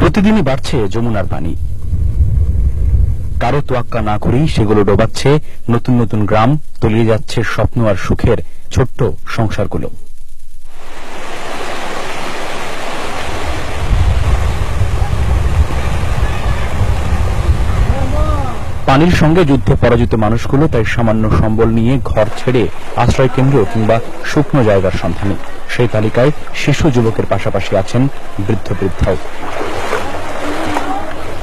প্রতিদিনই বাড়ছে যমুনার পানি। কারো তোয়াক্কা না করেই সেগুলো ডোবাচ্ছে নতুন নতুন গ্রাম, তলিয়ে যাচ্ছে স্বপ্ন আর সুখের ছোট্ট সংসারগুলো। পানির সঙ্গে যুদ্ধে পরাজিত মানুষগুলো তাই সামান্য সম্বল নিয়ে ঘর ছেড়ে আশ্রয় কেন্দ্র কিংবা শুকনো জায়গার সন্ধানে। সেই তালিকায় শিশু যুবকের পাশাপাশি আছেন বৃদ্ধ বৃদ্ধাও।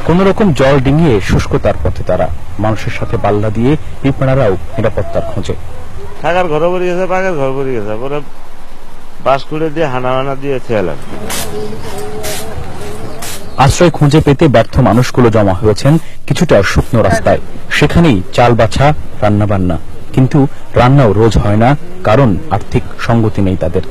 কোন রকম জল ডিঙিয়ে শুষ্কতার পথে তারা, মানুষের সাথে পাল্লা দিয়ে পিঁপড়ারাও নিরাপত্তার খোঁজে। থাকার ঘর পড়ে গেছে, পাকের ঘর পড়ে গেছে, পরে বাস করে দিয়ে হানা দিয়ে খেয়ালাম। আশ্রয় খুঁজে পেতে ব্যর্থ মানুষগুলো জমা হয়েছেন কিছুটা শুকনো রাস্তায়। সেখানেই চাল বাছা, রান্না বান্না, কিন্তু রান্নাও রোজ হয় না, কারণ আর্থিক সঙ্গতি নেই তাদের।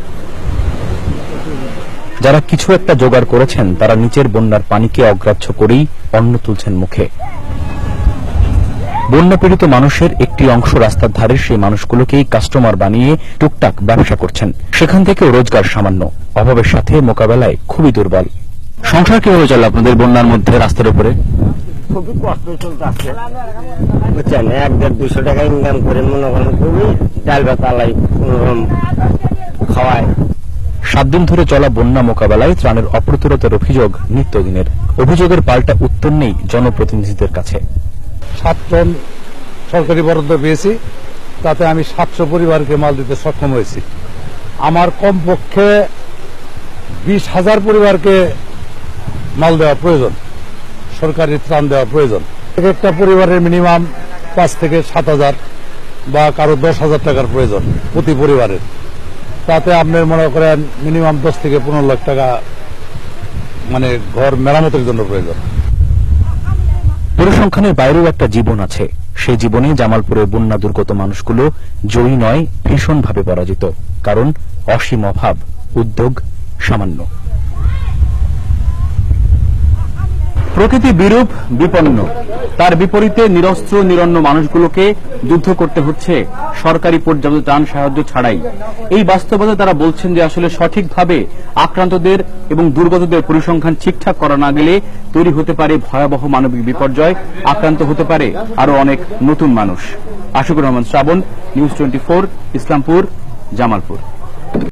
যারা কিছু একটা জোগাড় করেছেন তারা নিচের বন্যার পানিকে অগ্রাহ্য করেই অন্ন তুলছেন মুখে। বন্যা পীড়িত মানুষের একটি অংশ রাস্তার ধারে সেই মানুষগুলোকেই কাস্টমার বানিয়ে টুকটাক ব্যবসা করছেন। সেখান থেকেও রোজগার সামান্য, অভাবের সাথে মোকাবেলায় খুবই দুর্বল। সংসার কিভাবে চলে আপনাদের বন্যার মধ্যে রাস্তার উপরে? খুবই কষ্ট চলতে, বুঝছেন, 1-1.5-200 টাকা ইনকাম করে মনে করেন খুবই ডাল ভাত আলাই কোনরকম খাওয়ায়। 7 দিন ধরে চলা বন্যা মোকাবেলায় ত্রাণের অপ্রতুলতার অভিযোগ নিত্যদিনের। অভিযোগের পাল্টা উত্তর নেই জনপ্রতিনিধিদের কাছে। 7 টন সরকারি বরাদ্দ পেয়েছি, তাতে আমি 700 পরিবারকে মাল দিতে সক্ষম হয়েছি। আমার কমপক্ষে 20,000 পরিবারকে মাল দেওয়া প্রয়োজন, সরকারি ত্রাণ দেওয়া প্রয়োজন। একটা পরিবারের মিনিমাম 5 থেকে 7,000 বা কারো 10,000 টাকার প্রয়োজন প্রতি পরিবারের। তাতে আপনি মনে করেন মিনিমাম 10 থেকে 15 লাখ টাকা মানে ঘর মেরামতের জন্য প্রয়োজন। পরিসংখ্যানের বাইরেও একটা জীবন আছে। সেই জীবনে জামালপুরের বন্যা দুর্গত মানুষগুলো জয়ী নয়, ভীষণভাবে পরাজিত। কারণ অসীম অভাব, উদ্যোগ সামান্য। প্রকৃতি বিরূপ, বিপন্ন, তার বিপরীতে নিরস্ত্র নিরন্ন মানুষগুলোকে যুদ্ধ করতে হচ্ছে সরকারি পর্যাপ্ত ত্রাণ সাহায্য ছাড়াই। এই বাস্তবতা তারা বলছেন যে আসলে সঠিকভাবে আক্রান্তদের এবং দুর্গতদের পরিসংখ্যান ঠিকঠাক করা না গেলে তৈরি হতে পারে ভয়াবহ মানবিক বিপর্যয়, আক্রান্ত হতে পারে আরো অনেক নতুন মানুষ। আশিকুর রহমান শ্রাবণ, নিউজ 24, ইসলামপুর, জামালপুর।